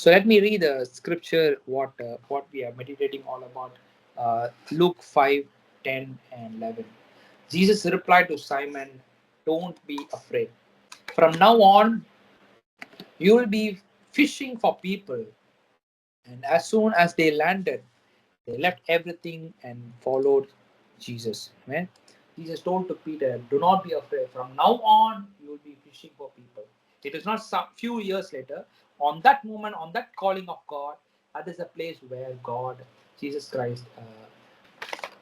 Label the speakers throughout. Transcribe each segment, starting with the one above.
Speaker 1: So let me read the scripture what we are meditating all about. Luke 5:10 and 11. Jesus replied to Simon, "Don't be afraid. From now on, you will be fishing for people." And as soon as they landed, they left everything and followed Jesus. Amen. Jesus told to Peter, "Do not be afraid. From now on, you will be fishing for people." It is not some few years later. On that moment, on that calling of God, that is the place where God, Jesus Christ.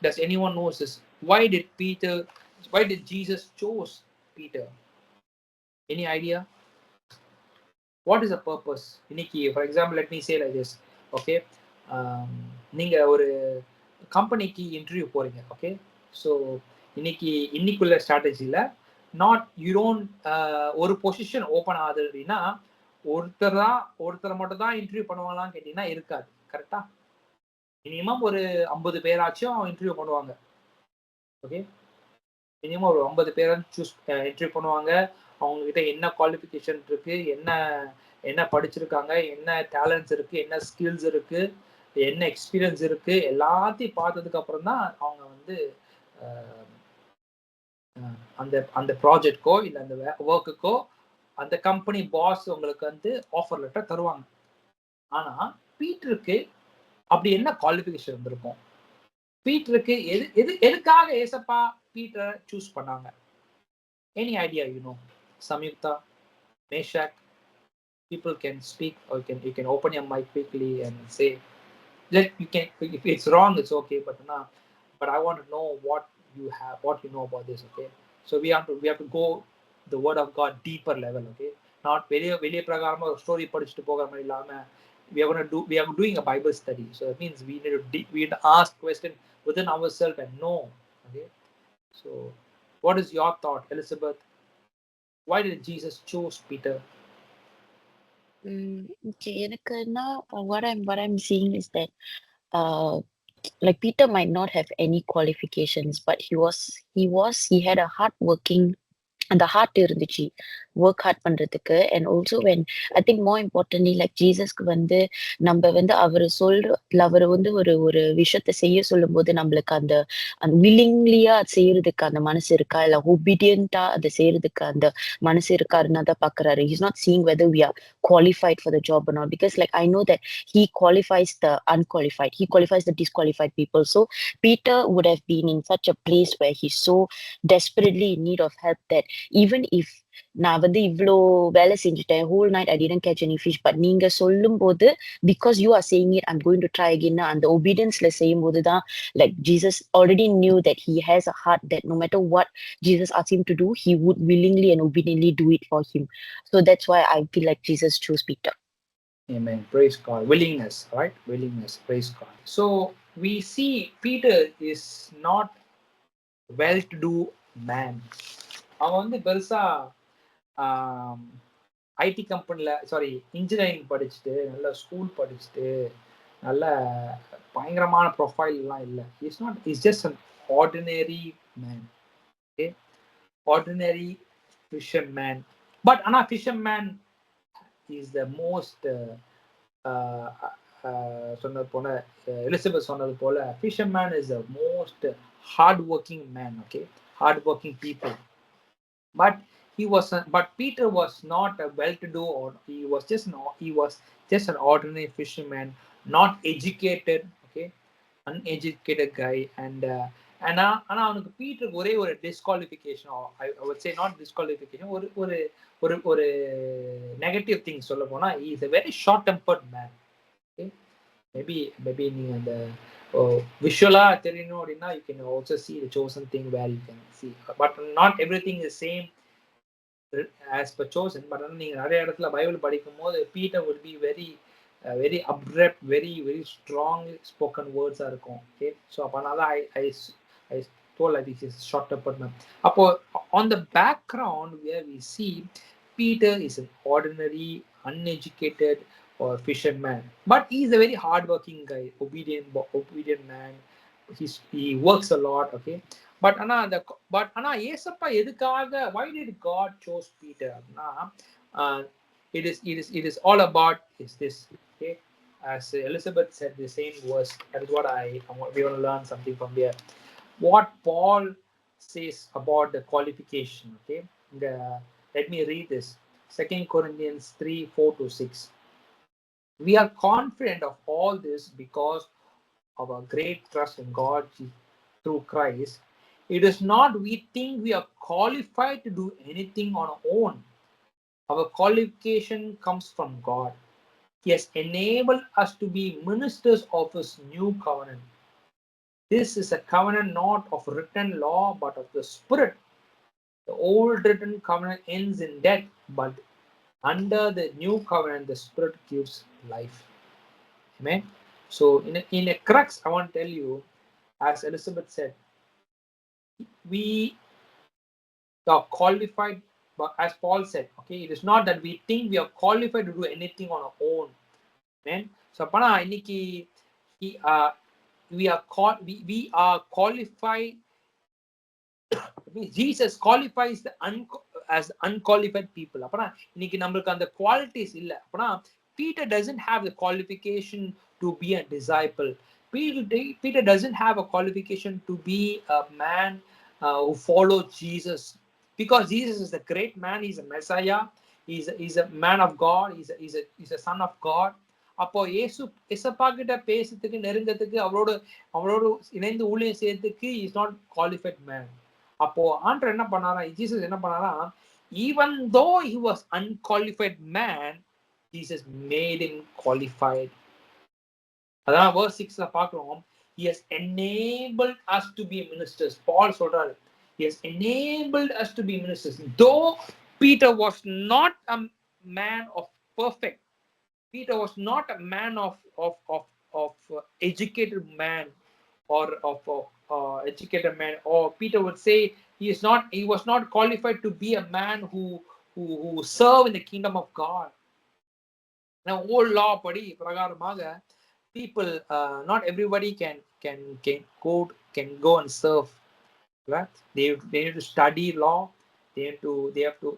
Speaker 1: Does anyone knows this? Why did Peter? Why did Jesus chose Peter? Any idea? What is the purpose? இன்னைக்கு for example, let me say like this. Okay, நீங்க ஒரு கம்பெனிக்கு interview போறீங்க. Okay, so இன்னைக்குள்ள ஸ்ட்ராட்டஜியில் not you don't ஒரு position open ஆகுது அப்படின்னா ஒருத்தரை மட்டும் தான் இன்டர்வியூ பண்ணுவாங்களான்னு கேட்டீங்கன்னா இருக்காது. கரெக்டா? மினிமம் ஒரு 50 பேராச்சும் இன்டர்வியூ பண்ணுவாங்க. ஓகே, மினிமம் ஒரு 50 பேராச்சும் இன்டர்வியூ பண்ணுவாங்க. அவங்க கிட்ட என்ன குவாலிஃபிகேஷன் இருக்கு, என்ன படிச்சிருக்காங்க, என்ன டேலண்ட்ஸ் இருக்கு, என்ன ஸ்கில்ஸ் இருக்கு, என்ன எக்ஸ்பீரியன்ஸ் இருக்கு, எல்லாத்தையும் பார்த்ததுக்கு அப்புறம் தான் அவங்க வந்து அந்த அந்த ப்ராஜெக்ட்கோ இல்லை அந்த ஒர்க்குக்கோ அந்த கம்பெனி பாஸ் உங்களுக்கு வந்து ஆஃபர் லெட்டர் தருவாங்க. ஆனா பீட்டருக்கு அப்படி என்ன குவாலிஃபிகேஷன் இருந்திருக்கும்? பீட்டருக்கு எதுக்காக ஏசப்பா பீட்டரை சூஸ் பண்ணாங்க? Any idea? Samyuktha, Meshach, people can speak, or you can open your mic quickly and say, you can, if it's wrong it's okay, but I want to know what you know about this. Okay, so we have to go the word of God deeper level. Okay, not வெளிய பிரகாரமா ஒரு story படிச்சுட்டு போகிற மாதிரி இல்லாம we are doing a Bible study, so it means we need to ask question within ourselves and know. Okay, so what is your thought, Elizabeth? Why did Jesus choose Peter?
Speaker 2: Okay, what I'm seeing is that like Peter might not have any qualifications, but he had a hardworking அந்த hard இருந்துச்சு work hard பண்றதுக்கு. And also when I think more importantly like ஜீசஸ்க்கு வந்து நம்ம வந்து அவர் அவர் வந்து ஒரு ஒரு விஷயத்த செய்ய சொல்லும் போது நம்மளுக்கு அந்த அந்த வில்லிங்லியா செய்யறதுக்கு அந்த மனசு இருக்கா, இல்ல ஒபீடியண்டா அதை செய்யறதுக்கு அந்த மனசு இருக்காருன்னு தான் பாக்குறாரு. He's not seeing whether we are qualified for the job or not, because like I know that he qualifies the unqualified, he qualifies the disqualified people. So Peter would have been in such a place where he's so desperately in need of help that even if நான் வந்து இவ்வளோ வேலை செஞ்சுட்டேன், whole night I didn't catch any fish, but நீங்க சொல்லும் போது because you are saying it I'm going to try again, அந்த obedienceல செய்யும் போது தான் like Jesus already knew that he has a heart that no matter what Jesus asked him to do, he would willingly and obediently do it for him. So that's why I feel like Jesus chose Peter.
Speaker 1: Amen. Praise God. Willingness, right? Willingness. Praise God. So we see Peter is not well-to-do man. அவன் வந்து பெருசா ID கம்பெனியில் engineering படிச்சுட்டு நல்ல school படிச்சுட்டு நல்ல பயங்கரமான ப்ரொஃபைல்லாம் இல்லை. Is just an ordinary man. Okay, ordinary fisher man. But ஆனால் fisher man is the most சொன்னது போல எலிசபெத் சொன்னது போல fisherman is the most hard working man. Okay, hard working people. But Peter was not a well-to-do, or he was just an ordinary fisherman, not educated. Okay, uneducated guy. And ஆனா அவனுக்கு பீட்டருக்கு ஒரே ஒரு disqualification, I would say not disqualification, ஒரு ஒரு ஒரு ஒரு negative thing சொல்ல போனா he is a very short tempered man. Okay, maybe நீங்க அந்த விஷுவலா தெரியணும் அப்படின்னா you can also see the chosen thing where you can see, but not everything is same as per chosen. But நீங்க நிறைய இடத்துல Bible படிக்கும் போது Peter would be very abrupt, very strong spoken words இருக்கும். Okay, so அப்பனால I told like this is short tempered man. அப்போ on the background where we see Peter is an ordinary uneducated or fisherman, but he is a very hardworking guy, obedient man. He works a lot. Okay, but ஆனா ஏசப்பா எதுக்காக, why did God chose Peter? it is all about is this as Elizabeth said, the same verse. That is what we want to learn something from here. What Paul says about the qualification. Okay, let me read this. 2 Corinthians 3:4-6. We are confident of all this because of our great trust in God through Christ. It is not we think we are qualified to do anything on our own. Our qualification comes from God. He has enabled us to be ministers of His new covenant. This is a covenant not of written law but of the Spirit. The old written covenant ends in death, but under the new covenant, the Spirit gives life. Amen. So, in a crux, I want to tell you, as Elizabeth said, we are qualified, but as Paul said, okay, it is not that we think we are qualified to do anything on our own. Amen. So, we are qualified. Jesus qualifies as unqualified people. அப்பனா இன்னைக்கு நம்மளுக்கு அந்த qualities இல்ல. அப்பனா Peter doesn't have the qualification to be a disciple. Peter doesn't have a qualification to be a man who follows Jesus, because Jesus is a great man. He's a Messiah. He's a man of God. He's a son of God. அப்போ ஏசப்பா கிட்ட பேசுறதுக்கு நெருங்கத்துக்கு அவரோடு இணைந்து ஊழியம் செய்யறதுக்கு is not qualified man. அப்போ ஆண்டவர் என்ன பண்ணாரா, ஜீசஸ் என்ன பண்ணாரா, even though he was unqualified man, Jesus made him qualified. அதான் verse 6ல பார்க்கிறோம், he has enabled us to be ministers. Paul சொல்றாரு, he has enabled us to be ministers. Though Peter was not a man of perfect, Peter was not a man of educated man, or of educated man, or Peter would say he was not qualified to be a man who serve in the kingdom of God. Now, old law padi pragaramaga, people, not everybody can go and serve, right? They need to study law. They have to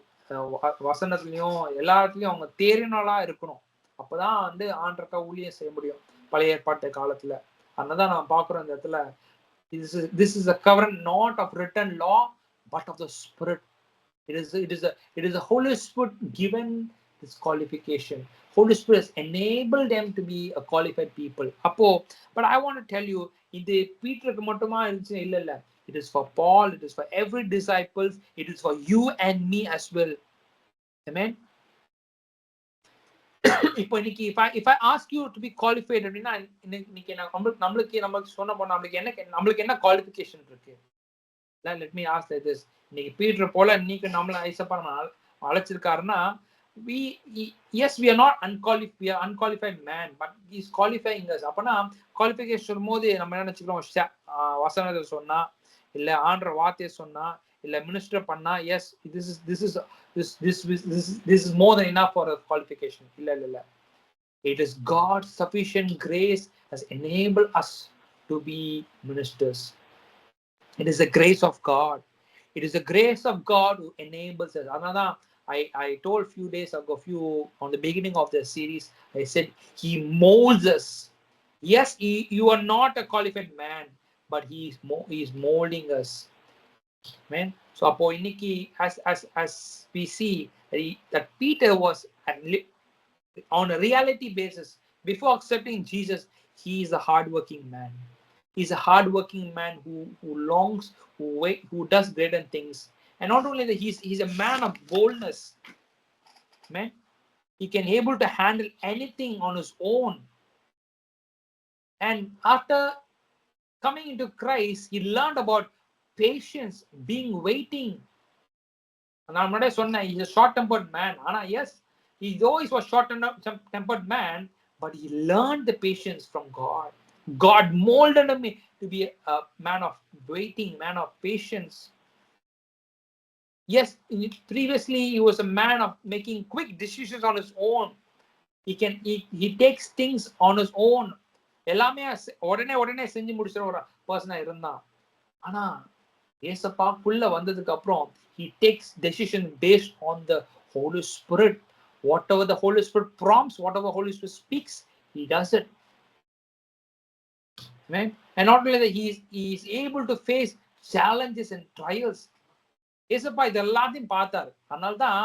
Speaker 1: வசனத்துலயும் எல்லாத்துலயும் அவங்க தேறினலா இருக்கணும். அப்பதான் வந்து ஆண்டர்க்கா ஊழியம் செய்ய முடியும் பழைய ஏற்பாட்டு காலத்துல. அதனாலதான் நான் பாக்குறோம் இந்த இடத்துல, this is a covenant not of written law but of the Spirit. It is the Holy Spirit given this qualification. Holy Spirit has enabled them to be a qualified people. அப்போ but I want to tell you, இது பீட்டருக்கு மட்டுமா இருந்துச்சு இல்ல. It is for Paul, it is for every disciple, it is for you and me as well. Amen. இப்போ இன்னைக்கு if I ask you to be qualified அப்படின்னா இன்னைக்கு நம்மளுக்கு சொன்ன போனா நம்மளுக்கு என்ன குவாலிஃபிகேஷன் இருக்கு? Let me ask like this. இன்னைக்கு பீட்டர் போல இன்னைக்கு நம்மள ஐசப்பா அழைச்சிருக்காருன்னா, yes, we are not unqualified man, but he is qualifying us. அப்பனா குவாலிஃபிகேஷன் சொல்லும்போது நம்ம என்ன நினைச்சுக்கிறோம், வசனத்தை சொன்னா இல்ல ஆண்டவர் வார்த்தையை சொன்னா இல்ல மினிஸ்டர் பண்ணா, yes, this is more than enough for a qualification. இல்ல. It is God's sufficient grace has enabled us to be ministers. It is the grace of God. It is the grace of God who enables us. Another, I told few days ago, on the beginning of the series, I said he molds us. Yes, you are not a qualified man, but he is molding us. Amen. So appo inniki as we see that Peter was on a reality basis before accepting Jesus, he is a hardworking man. He's a hardworking man who longs, who does greater things. And not only that, he's a man of boldness. Man, he can able to handle anything on his own. And after coming into Christ, he learned about patience, being waiting. And I'm not saying he's a short-tempered man. Yes, he always was short-tempered man, but he learned the patience from God. God molded him to be a man of waiting, man of patience. Yes, previously he was a man of making quick decisions on his own. He takes things on his own. எல்லாமே உடனே செஞ்சு முடிச்சுற ஒரு பர்சனா இருந்தான். ஆனா ஏசப்பாக்குள்ள வந்ததுக்கு அப்புறம் he takes decision based on the Holy Spirit. Whatever the Holy Spirit prompts, whatever Holy Spirit speaks, he does it. Amen. And not only that, he is able to face challenges and trials. ஏசப்பா இது எல்லாத்தையும் பார்த்தாரு. அதனால்தான்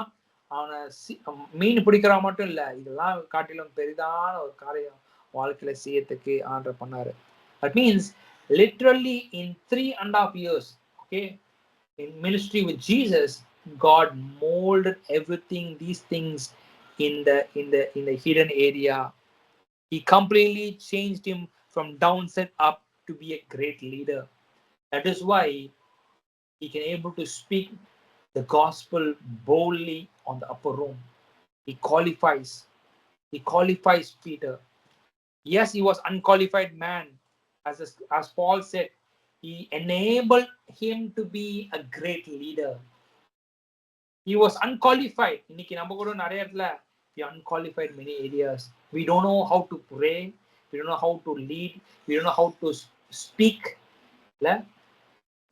Speaker 1: அவனை மீன் பிடிக்கிறா மட்டும் இல்ல, இதெல்லாம் காட்டிலும் பெரிதான ஒரு காரியம் வாழ்க்கையில செய்யறதுக்கு ஆண்டவர் பண்ணாரு. That means literally in 3.5 years, okay, in ministry with Jesus, God molded everything, these things in the hidden area. He completely changed him from downset up to be a great leader. That is why he can able to speak the gospel boldly on the upper room. He qualifies Peter. Yes, he was unqualified man, as Paul said. He enabled him to be a great leader. He was unqualified. இன்னைக்கு நம்ம கூட நிறைய இடத்துல we are unqualified in many areas. We don't know how to pray, we don't know how to lead, we don't know how to speak.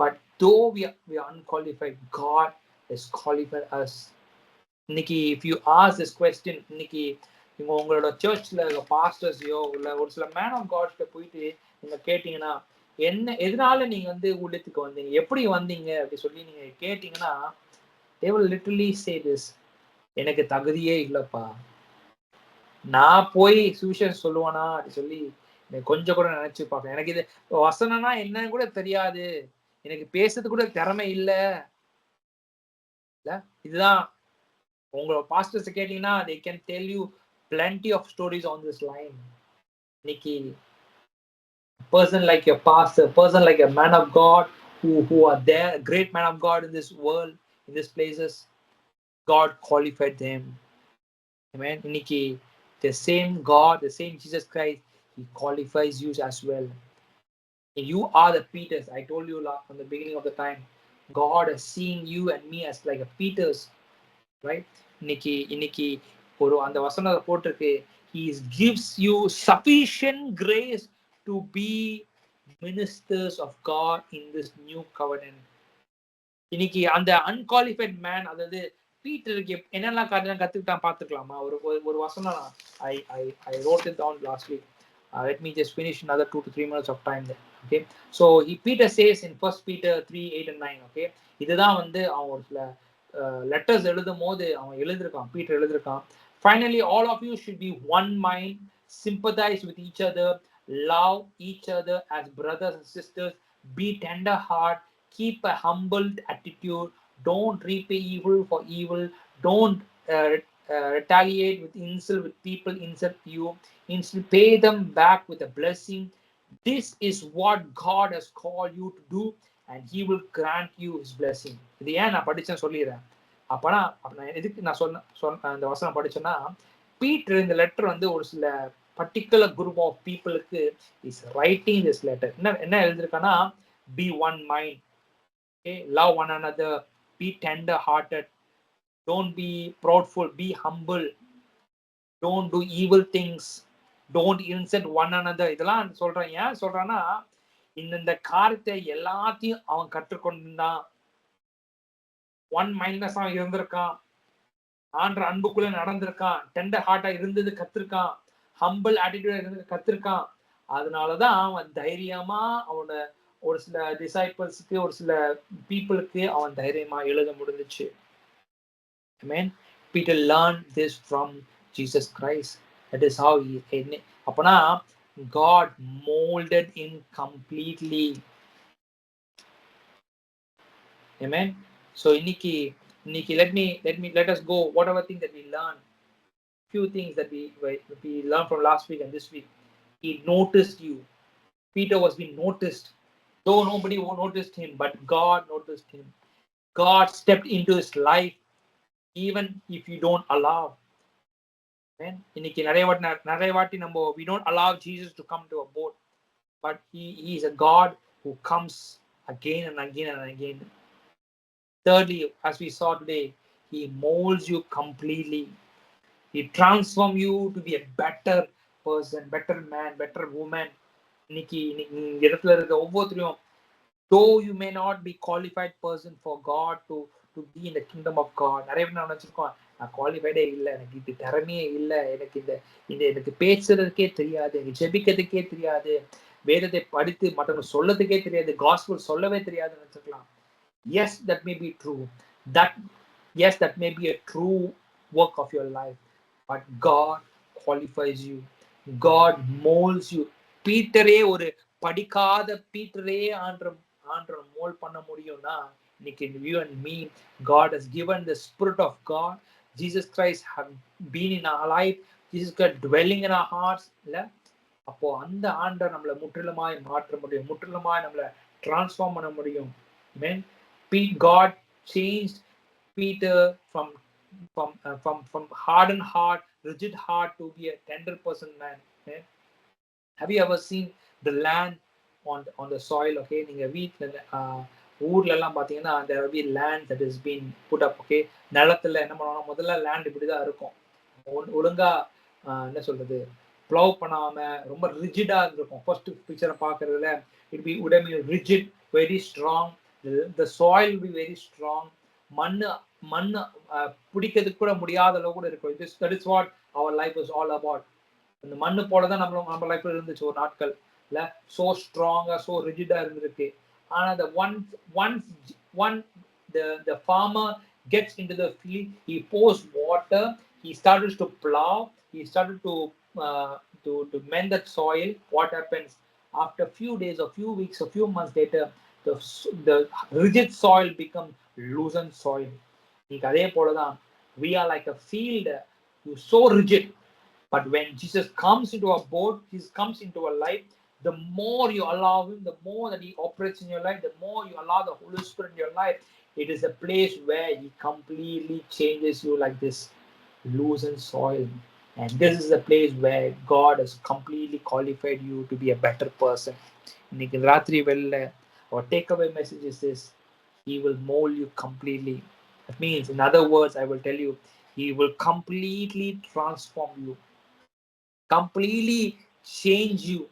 Speaker 1: But though we are unqualified, God has qualified us. இன்னைக்கு if you ask this question, இன்னைக்கு நீங்க உங்களோட சர்ச்ல பாஸ்டர்ஸையோ இல்ல ஒரு சில man of காட்ஸ்ல போயிட்டு நீங்க கேட்டீங்கன்னா, என்ன எதனால நீங்க வந்து ஊழியத்துக்கு வந்தீங்க, எப்படி வந்தீங்க அப்படி சொல்லி நீங்க கேட்டீங்கன்னா, they will literally say this, எனக்கு தகுதியே இல்லப்பா, நான் போய் சுவிசேஷம் சொல்லுவானா அப்படி சொல்லி கொஞ்சம் கூட நினைச்சு பார்க்க, எனக்கு இது வசனம்னா என்னன்னு கூட தெரியாது, எனக்கு பேசுறது கூட திறமை இல்லை. இதுதான் உங்களோட பாஸ்டர்ஸ் கேட்டீங்கன்னா they can tell you plenty of stories on this line. இன்னைக்கு person like your pastor, person like a man of God who are there, a great man of God in this world, in these places, God qualified them. Amen. இன்னைக்கு the same God, the same Jesus Christ, he qualifies you as well. You are the Peters. I told you from the beginning of the time, God has seen you and me as like a Peters, right? இன்னைக்கு ஒரு அந்த வசனத்தை போட்டிருக்கு, he gives you sufficient grace to be ministers of God in this new covenant. இன்னைக்கு அந்த unqualified man, அதாவது பீட்டருக்கு என்னெல்லாம் காரியம் கத்துக்கிட்டான் பார்த்துக்கலாமா? ஒரு வசனம் I wrote it down last week. Let me just finish another 2 to 3 minutes of time there. Okay, so Peter says in 1 Peter 3:8-9, okay, இதுதான் வந்து அவன் ஒரு சில லெட்டர்ஸ் எழுதும் போது அவன் எழுதிருக்கான், Peter எழுதிருக்கான். Finally, all of you should be one mind, sympathize with each other, love each other as brothers and sisters, be tender heart, keep a humble attitude, don't repay evil for evil, don't retaliate with insult with people insult you, instead pay them back with a blessing. This is what God has called you to do, and he will grant you his blessing. இது ஏன் நான் படிச்சேன்னு சொல்லிடுறேன். அப்பனா எதுக்கு நான் சொன்ன அந்த வசனம் படிச்சேன்னா, பீட்டர் இந்த லெட்டர் வந்து ஒரு சில பர்டிகுலர் குரூப் ஆஃப் பீப்புளுக்கு இஸ் ரைட்டிங் திஸ் லெட்டர். என்ன எழுதிருக்கானா, be one mind, okay, love one another, be tender hearted, don't be proudful, be humble, don't do evil things, don't insult one another. இதெல்லாம் சொல்றேன். ஏன் சொல்றான்னா, இந்த காரியத்தை எல்லாத்தையும் அவன் கற்றுக்கொண்டான். ஒன் மைண்ட்னஸ் அவன் இருந்திருக்கான், ஆன்ற அன்புக்குள்ள நடந்திருக்கான், டெண்டர் ஹார்ட்டா இருந்தது கத்திருக்கான், ஹம்பிள் ஆட்டிடியூட் இருந்தது கத்திருக்கான். அதனாலதான் அவன் தைரியமா அவனோட ஒரு சில டிசைபிள்ஸ்க்கு, ஒரு சில பீப்புளுக்கு அவன் தைரியமா எழுத முடிஞ்சிச்சு. Amen. Peter learned this from Jesus Christ. That is how he, அப்பனா God molded him completely. Amen. So இன்னைக்கு let us go whatever thing that we learn, few things that we learned from last week and this week. He noticed you. Peter was being noticed, though nobody noticed him, but God noticed him. God stepped into his life even if you don't allow. இன்னைக்கு நிறைய வாட்டி நம்ம we don't allow Jesus to come to a boat, but he is a God who comes again and again and again. Thirdly, as we saw today, he molds you completely. He transforms you to be a better person, better man, better woman. இன்னைக்கு இடத்துல இருக்க ஒவ்வொருத்தரையும், though you may not be qualified person for God to be in the kingdom of God, நிறைய பேர் நினைச்சிருக்கோம், நான் குவாலிஃபைடே இல்லை, எனக்கு இது திறமையே இல்லை, எனக்கு இந்த இந்த எனக்கு பேசுறதுக்கே தெரியாது, எனக்கு ஜெபிக்கிறதுக்கே தெரியாது, வேதத்தை படித்து மற்றவங்க சொல்லதுக்கே தெரியாது, காஸ்பல் சொல்லவே தெரியாதுன்னு வச்சுக்கலாம். Yes, that may be true. That yes, that may be a true work of your life. But God qualifies you. God molds you. பீட்டரே ஒரு படிக்காத பீட்டரே ஆண்ட மோல்ட் பண்ண முடியும்னா இன்னைக்கு you and me, God has given the Spirit of God. Jesus Christ have been in our life. Jesus Christ dwelling in our hearts. இல்ல அப்போ அந்த ஆண்டை நம்மளை முற்றிலுமாய் மாற்ற முடியும், முற்றிலுமாய் நம்மளை டிரான்ஸ்ஃபார்ம் பண்ண முடியும். Amen. God changed Peter from hardened heart, rigid heart to be a tender person man. Okay? Have you ever seen the land on the soil? Okay, நீங்க வீட்டுல ஊர்ல எல்லாம் பாத்தீங்கன்னா there will be land that has been put up. Okay, நிலத்துல என்ன பண்ணுவாங்க, முதல்ல land இப்படிதான் இருக்கும், ஒழுங்கா என்ன சொல்றது, ப்ளவ் பண்ணாம ரொம்ப ரிஜிடா இருந்திருக்கும். ஃபர்ஸ்ட் பிக்சரை பாக்குறதுல would have been rigid, very strong. The soil will be very strong. மண்ணு பிடிக்கிறதுக்கு கூட முடியாத அளவு கூட இருக்கும். That is what our life is all about. இந்த மண்ணு போலதான் நம்ம லைஃப்ல இருந்துச்சு ஒரு நாட்கள் இல்ல, so ஸ்ட்ராங்கா so ரிஜிடா இருந்திருக்கு. ஆனா the farmer gets into the field, he pours water, he started to plow, he started to mend that soil. What happens after a few days, a few weeks, a few months later, the rigid soil becomes loosened soil. அதே போலதான் we are like a field, so rigid. But when Jesus comes into our boat, Jesus comes into our life, the more you allow him, the more that he operates in your life, the more you allow the Holy Spirit in your life, it is a place where he completely changes you like this loosened soil. And this is the place where God has completely qualified you to be a better person. இன்னைக்கு ராத்திரி வெளில our takeaway message is this: he will mold you completely. That means, in other words, I will tell you, he will completely transform you, completely change you.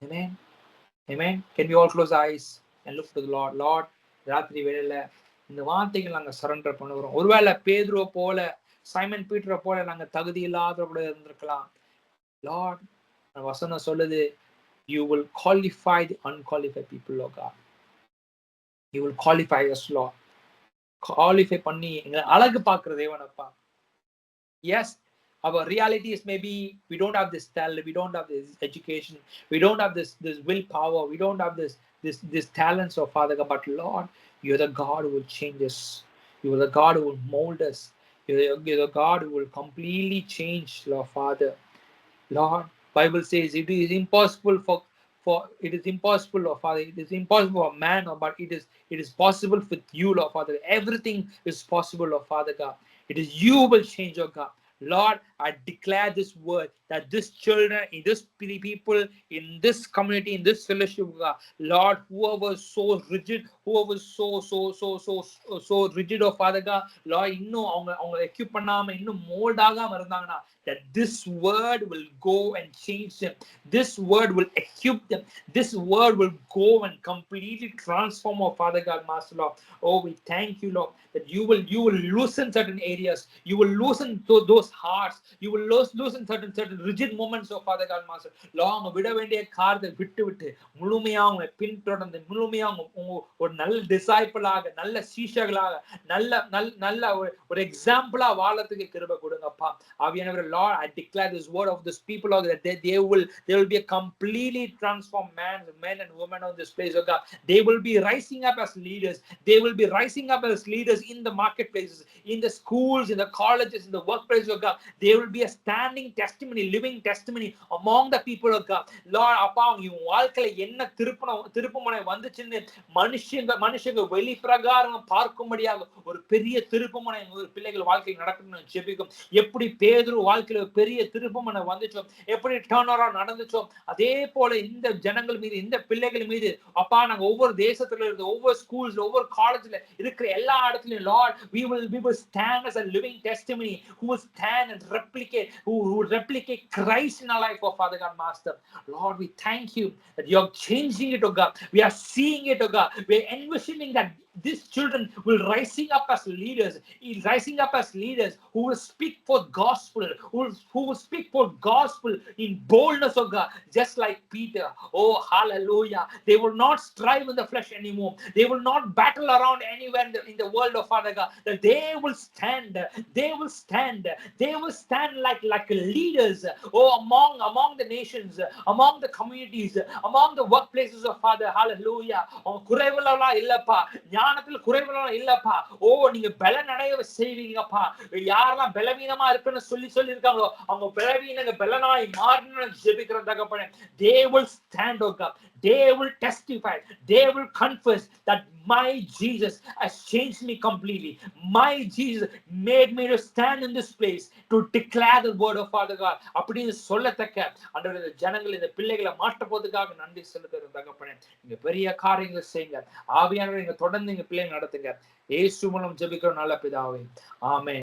Speaker 1: Amen. Amen. Can we all close our eyes and look to the Lord? Lord, ராத்திரி வேளையில இந்த வார்த்தைகள் நாங்க surrender பண்ணுகிறோம். ஒருவேளை பேதுருவை போல, Simon பீட்டரை போல நாங்க தகுதி இல்லாத கூட இருந்திருக்கலாம். லார்ட், வசனம் சொல்லுது, you will qualify the unqualified people, Lord God. You will qualify us, Lord. Qualify பண்ணி எங்களை அழகு பார்க்கிற தேவனப்பா. Yes, our reality is maybe we don't have this talent, we don't have this education, we don't have this willpower, we don't have this talents of Father God. But Lord, you're the God who will change us. You are the God who will mold us. You're the God who will completely change, Lord Father. Lord, Bible says it is impossible for it is impossible, Lord Father. It is impossible for man, but it is possible with you, Lord Father. Everything is possible, Lord Father God. It is you who will change, your God. Lord, I declare this word that this children, in this people, in this community, in this fellowship, God, Lord, whoever is so rigid, whoever is so rigid, oh Father God, Lord, இன்னும் அவங்க equip பண்ணாம இன்னும் mould ஆகாம இருந்தாங்கன்னா, that this word will go and change them. This word will equip them. This word will go and completely transform, oh Father God, Master Lord. Oh, we thank you, Lord, that you will loosen certain areas. You will loosen those hearts. You will loosen certain rigid moments, oh Father God, Master. Lord, அவங்க விட வேண்டிய காரியத்தை விட்டு முழுமையா உங்களை பின்தொடர்ந்து முழுமையா ஒரு நல்ல டிசைபிளாக, நல்ல சீஷர்களாக, நல்ல ஒரு எக்ஸாம்பிளா வாழறதுக்கு கிருபை கொடுங்கப்பா. ஆவியானவரே, Lord, I declare this word of this people, Lord, that they will be a completely transformed men and women on this place, oh God. They will be rising up as leaders. They will be rising up as leaders in the marketplaces, in the schools, in the colleges, in the workplace, oh God. They will be a standing testimony, living testimony among the people, oh God. Lord, அப்பா, உன் வாழ்க்கையில என்ன திருப்புமுனை வந்துச்சுன்னு மனுஷங்க வெளிப்பிரகாரம் பார்க்கும்படியாக ஒரு பெரிய திருப்புமுனை பிள்ளைகள் வாழ்க்கையில் நடக்கணும்னு ஜெபிக்கும். எப்படி பேதுரு வாழ்க்கையில பெரிய திருப்புமுனை வந்துச்சோ, எப்படி டர்ன் அரவுண்ட் நடந்துச்சோ, அதே போல இந்த ஜனங்கள் மீது, இந்த பிள்ளைகள் மீது அப்பா, நாங்க ஒவ்வொரு தேசத்துல இருந்து, ஒவ்வொரு ஸ்கூல்ஸ், ஒவ்வொரு காலேஜ்ல இருக்கிற எல்லா இடத்துலயும், Lord, we will stand as a living testimony who will stand and replicate Christ in our life, oh Father God, Master. Lord, we thank you that you're changing it, oh God. We are seeing it, oh God. We are envisioning that these children will rising up as leaders, rising up as leaders who will speak for gospel, who will speak for gospel in boldness of God, just like Peter. Oh, hallelujah. They will not strive in the flesh anymore. They will not battle around anywhere in the world of Father God. That they will stand, they will stand, they will stand like leaders, oh, among the nations, among the communities, among the workplaces of Father. Hallelujah. குறைவுலாம் இல்லப்பா, ஞானத்தில் குறைவுலாம் இல்லப்பா. ஓ, நீங்க பலன் அடைய செய்வீங்கப்பா. யாரெல்லாம் பலவீனமா இருக்குன்னு சொல்லி இருக்காங்களோ அவங்க பலவீனங்க பலனாய் மாறணும்னு ஜெபிக்கிற தகப்பனே. They will stand, oh God. They will testify. They will confess that my Jesus has changed me completely. My Jesus made me to stand in this place to declare the word of Father God. அப்படின்னு சொல்லத்தக்க ஆண்டவரே, ஜனங்கள் இந்த பிள்ளைகளை மாற்ற போதுக்காக நன்றி செலுத்துற தகப்பனே. நீங்க பெரிய காரியங்களை செய்யுங்க. ஆவியானவரை நீங்க தொடர்ந்து எங்க பிள்ளைங்க நடத்துங்க. இயேசு மூலம் ஜெபிக்கிறோம் நல்ல பிதாவே. ஆமென்.